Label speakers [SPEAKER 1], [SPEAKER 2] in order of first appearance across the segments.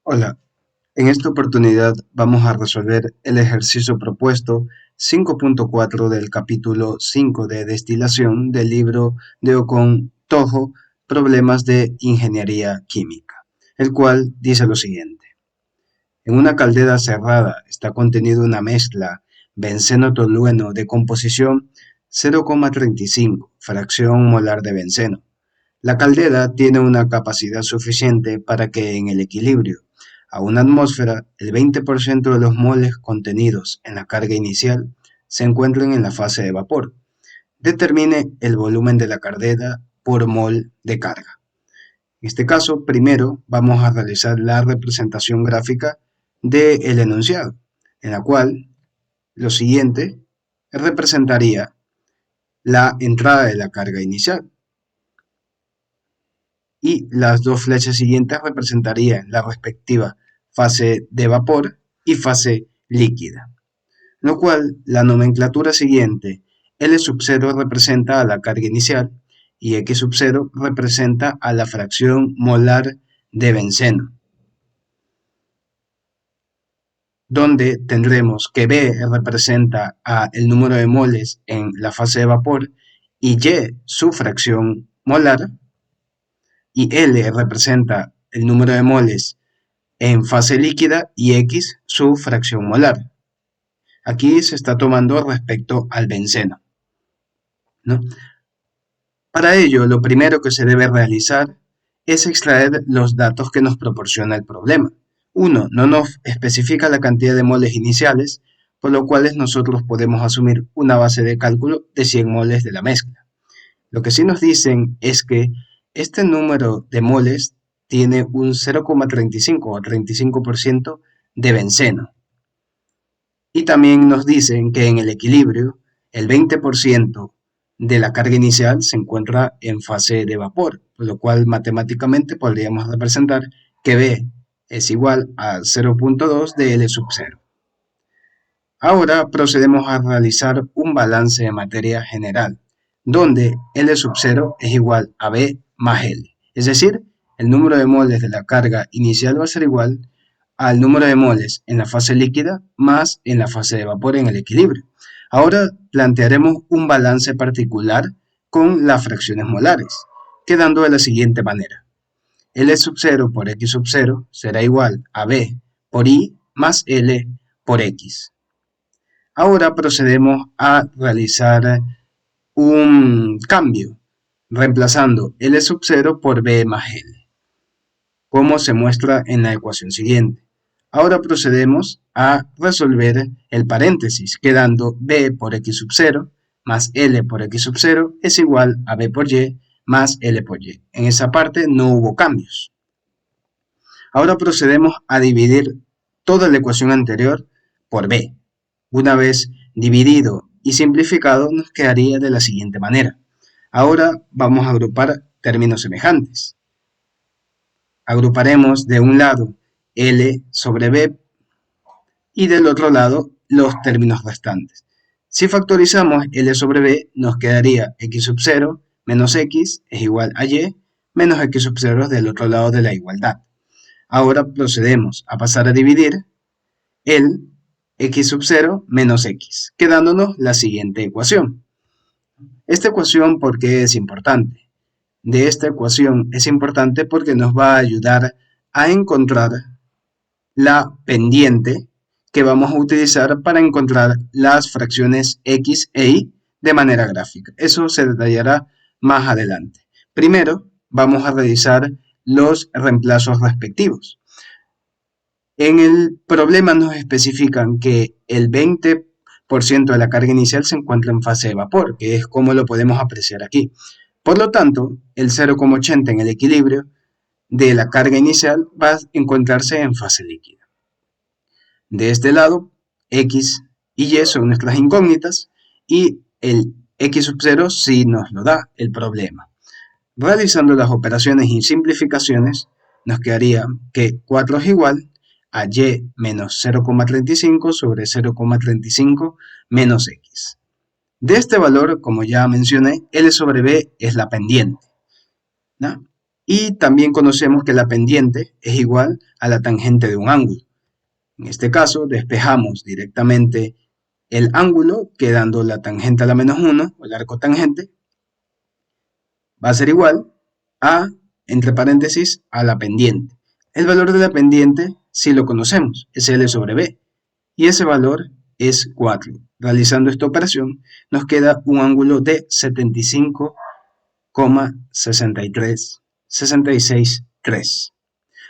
[SPEAKER 1] Hola, en esta oportunidad vamos a resolver el ejercicio propuesto 5.4 del capítulo 5 de destilación del libro de Ocon Toho, Problemas de Ingeniería Química, el cual dice lo siguiente. En una caldera cerrada está contenido una mezcla benceno-tolueno de composición 0,35 fracción molar de benceno. La caldera tiene una capacidad suficiente para que en el equilibrio a una atmósfera el 20% de los moles contenidos en la carga inicial se encuentren en la fase de vapor. Determine el volumen de la caldera por mol de carga. En este caso, primero vamos a realizar la representación gráfica del enunciado, en la cual lo siguiente representaría la entrada de la carga inicial y las dos flechas siguientes representarían la respectiva fase de vapor y fase líquida, lo cual la nomenclatura siguiente, L sub 0 representa a la carga inicial y X sub 0 representa a la fracción molar de benceno, donde tendremos que B representa a el número de moles en la fase de vapor y Y su fracción molar, y L representa el número de moles en fase líquida y X su fracción molar. Aquí se está tomando respecto al benceno, ¿no? Para ello, lo primero que se debe realizar es extraer los datos que nos proporciona el problema. Uno, no nos especifica la cantidad de moles iniciales, por lo cual nosotros podemos asumir una base de cálculo de 100 moles de la mezcla. Lo que sí nos dicen es que este número de moles tiene un 0,35 o 35% de benceno. Y también nos dicen que en el equilibrio el 20% de la carga inicial se encuentra en fase de vapor, por lo cual matemáticamente podríamos representar que B es igual a 0,2 de L sub 0. Ahora procedemos a realizar un balance de materia general, donde L sub 0 es igual a B más L. Es decir, el número de moles de la carga inicial va a ser igual al número de moles en la fase líquida más en la fase de vapor en el equilibrio. Ahora plantearemos un balance particular con las fracciones molares, quedando de la siguiente manera. L sub 0 por X sub 0 será igual a B por I más L por X. Ahora procedemos a realizar un cambio, reemplazando L sub 0 por B más L, como se muestra en la ecuación siguiente. Ahora procedemos a resolver el paréntesis, quedando B por X sub 0 más L por X sub 0 es igual a B por Y más L por Y. En esa parte no hubo cambios. Ahora procedemos a dividir toda la ecuación anterior por B. Una vez dividido y simplificado, nos quedaría de la siguiente manera. Ahora vamos a agrupar términos semejantes. Agruparemos de un lado L sobre B y del otro lado los términos restantes. Si factorizamos L sobre B, nos quedaría X sub 0 menos X es igual a Y menos X sub 0 del otro lado de la igualdad. Ahora procedemos a pasar a dividir el X sub 0 menos X, quedándonos la siguiente ecuación. Esta ecuación, ¿por qué es importante? De esta ecuación es importante porque nos va a ayudar a encontrar la pendiente que vamos a utilizar para encontrar las fracciones X e Y de manera gráfica. Eso se detallará más adelante. Primero, vamos a realizar los reemplazos respectivos. En el problema nos especifican que el 20% de la carga inicial se encuentra en fase de vapor, que es como lo podemos apreciar aquí. Por lo tanto, el 0,80 en el equilibrio de la carga inicial va a encontrarse en fase líquida. De este lado, X y Y son nuestras incógnitas y el X sub 0 sí nos lo da el problema. Realizando las operaciones y simplificaciones, nos quedaría que 4 es igual a Y menos 0,35 sobre 0,35 menos X. De este valor, como ya mencioné, L sobre B es la pendiente, ¿no? Y también conocemos que la pendiente es igual a la tangente de un ángulo. En este caso, despejamos directamente el ángulo, quedando la tangente a la menos 1, o el arco tangente, va a ser igual a, entre paréntesis, a la pendiente. El valor de la pendiente, si lo conocemos, es L sobre B, y ese valor es 4. Realizando esta operación, nos queda un ángulo de 75,663.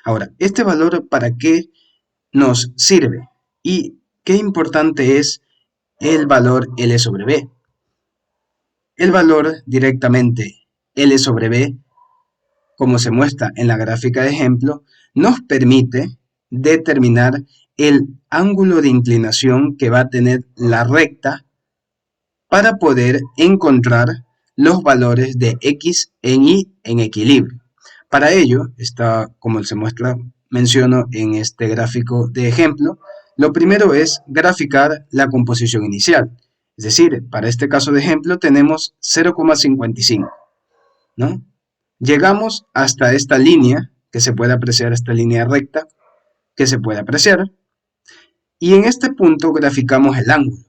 [SPEAKER 1] Ahora, ¿este valor para qué nos sirve? ¿Y qué importante es el valor L sobre B? El valor directamente L sobre B, como se muestra en la gráfica de ejemplo, nos permite determinar el ángulo de inclinación que va a tener la recta para poder encontrar los valores de X en Y en equilibrio. Para ello, como se muestra, menciono en este gráfico de ejemplo, lo primero es graficar la composición inicial. Es decir, para este caso de ejemplo tenemos 0,55, ¿no? Llegamos hasta esta línea, que se puede apreciar, esta línea recta, que se puede apreciar, y en este punto graficamos el ángulo.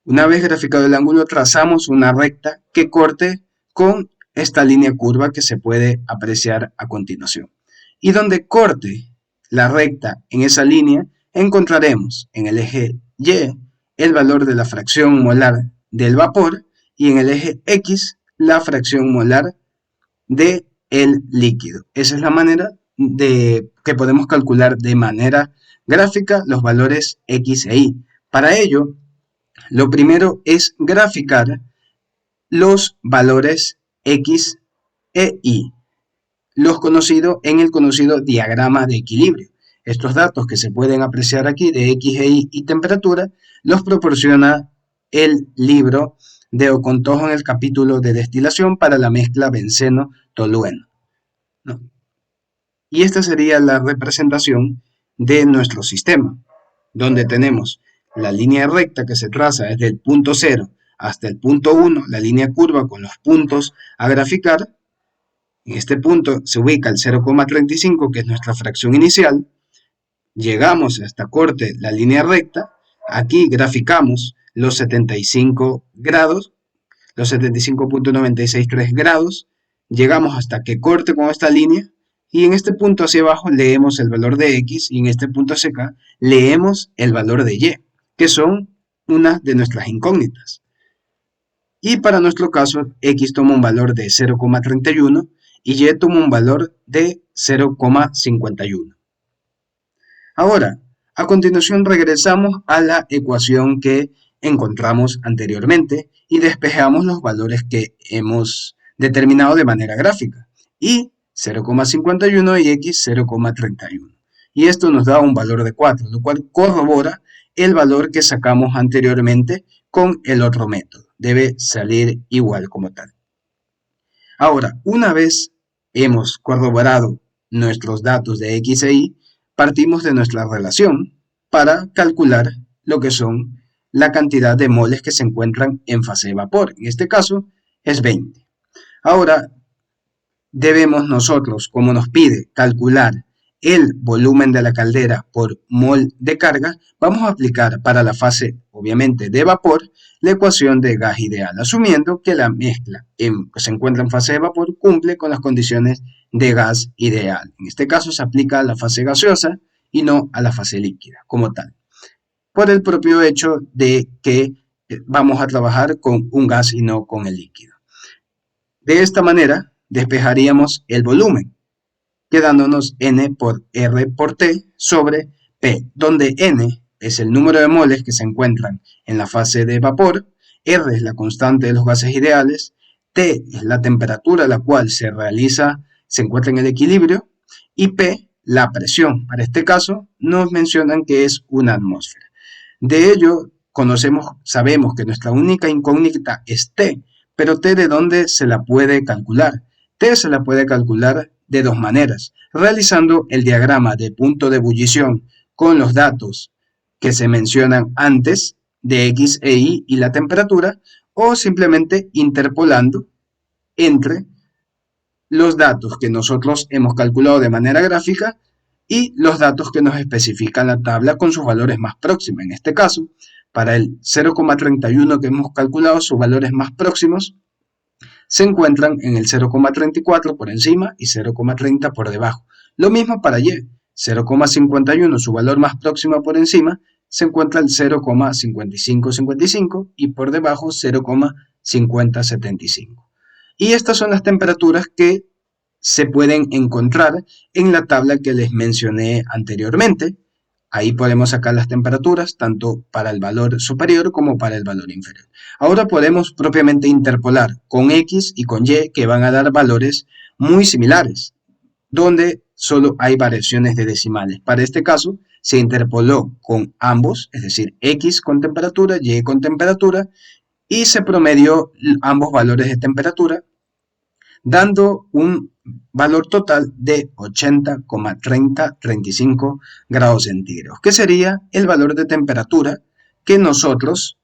[SPEAKER 1] Una vez graficado el ángulo, trazamos una recta que corte con esta línea curva que se puede apreciar a continuación. Y donde corte la recta en esa línea, encontraremos en el eje Y el valor de la fracción molar del vapor y en el eje X la fracción molar del líquido. Esa es la manera que podemos calcular de manera gráfica los valores X e Y. Para ello, lo primero es graficar los valores X e Y, los conocidos en el conocido diagrama de equilibrio. Estos datos que se pueden apreciar aquí de X e Y y temperatura los proporciona el libro de Ocontojo en el capítulo de destilación para la mezcla benceno-tolueno, ¿no? Y esta sería la representación de nuestro sistema, donde tenemos la línea recta que se traza desde el punto 0 hasta el punto 1, la línea curva con los puntos a graficar. En este punto se ubica el 0,35, que es nuestra fracción inicial. Llegamos hasta corte la línea recta. Aquí graficamos los 75 grados, los 75,963 grados. Llegamos hasta que corte con esta línea. Y en este punto hacia abajo leemos el valor de X y en este punto hacia acá leemos el valor de Y, que son una de nuestras incógnitas. Y para nuestro caso, X toma un valor de 0,31 y Y toma un valor de 0,51. Ahora, a continuación regresamos a la ecuación que encontramos anteriormente y despejamos los valores que hemos determinado de manera gráfica. Y 0,51 y X 0,31. Y esto nos da un valor de 4, lo cual corrobora el valor que sacamos anteriormente con el otro método. Debe salir igual como tal. Ahora, una vez hemos corroborado nuestros datos de X e Y, partimos de nuestra relación para calcular lo que son la cantidad de moles que se encuentran en fase de vapor. En este caso es 20. Ahora, debemos nosotros, como nos pide, calcular el volumen de la caldera por mol de carga. Vamos a aplicar para la fase, obviamente, de vapor, la ecuación de gas ideal, asumiendo que la mezcla que se encuentra en fase de vapor cumple con las condiciones de gas ideal. En este caso se aplica a la fase gaseosa y no a la fase líquida como tal, por el propio hecho de que vamos a trabajar con un gas y no con el líquido. De esta manera, despejaríamos el volumen, quedándonos N por R por T sobre P, donde N es el número de moles que se encuentran en la fase de vapor, R es la constante de los gases ideales, T es la temperatura a la cual se encuentra en el equilibrio, y P, la presión. Para este caso, nos mencionan que es una atmósfera. De ello, sabemos que nuestra única incógnita es T, pero T, ¿de dónde se la puede calcular? T se la puede calcular de dos maneras, realizando el diagrama de punto de ebullición con los datos que se mencionan antes de X e Y y la temperatura, o simplemente interpolando entre los datos que nosotros hemos calculado de manera gráfica y los datos que nos especifica la tabla con sus valores más próximos. En este caso, para el 0,31 que hemos calculado, sus valores más próximos se encuentran en el 0,34 por encima y 0,30 por debajo. Lo mismo para Y, 0,51, su valor más próximo por encima, se encuentra el 0,5555 y por debajo 0,5075. Y estas son las temperaturas que se pueden encontrar en la tabla que les mencioné anteriormente. Ahí podemos sacar las temperaturas tanto para el valor superior como para el valor inferior. Ahora podemos propiamente interpolar con X y con Y que van a dar valores muy similares, donde solo hay variaciones de decimales. Para este caso se interpoló con ambos, es decir, X con temperatura, Y con temperatura, y se promedió ambos valores de temperatura, dando un valor total de 80,3035 grados centígrados, que sería el valor de temperatura que nosotros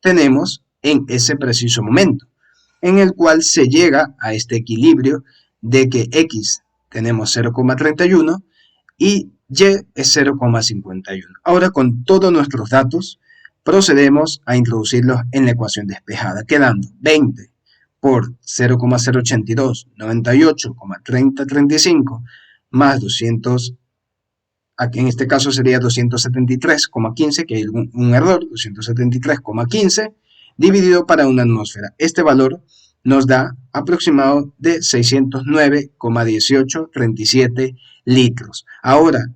[SPEAKER 1] tenemos en ese preciso momento, en el cual se llega a este equilibrio de que X tenemos 0,31 y Y es 0,51. Ahora, con todos nuestros datos, procedemos a introducirlos en la ecuación despejada, quedando 20 por 0,082, 98,3035 más 200, aquí en este caso sería 273,15, que hay un error, 273,15, dividido para una atmósfera. Este valor nos da aproximado de 609,1837 litros. Ahora,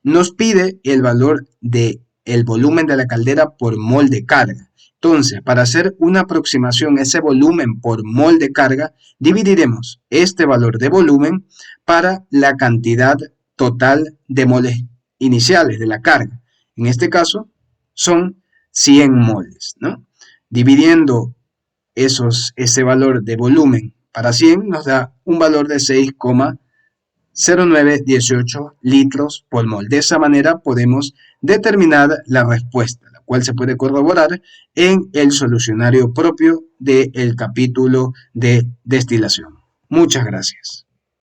[SPEAKER 1] nos pide el valor del volumen de la caldera por mol de carga. Entonces, para hacer una aproximación a ese volumen por mol de carga, dividiremos este valor de volumen para la cantidad total de moles iniciales de la carga. En este caso, son 100 moles, ¿no? Dividiendo ese valor de volumen para 100 nos da un valor de 6,0918 litros por mol. De esa manera podemos determinar la respuesta, la cual se puede corroborar en el solucionario propio del capítulo de destilación. Muchas gracias.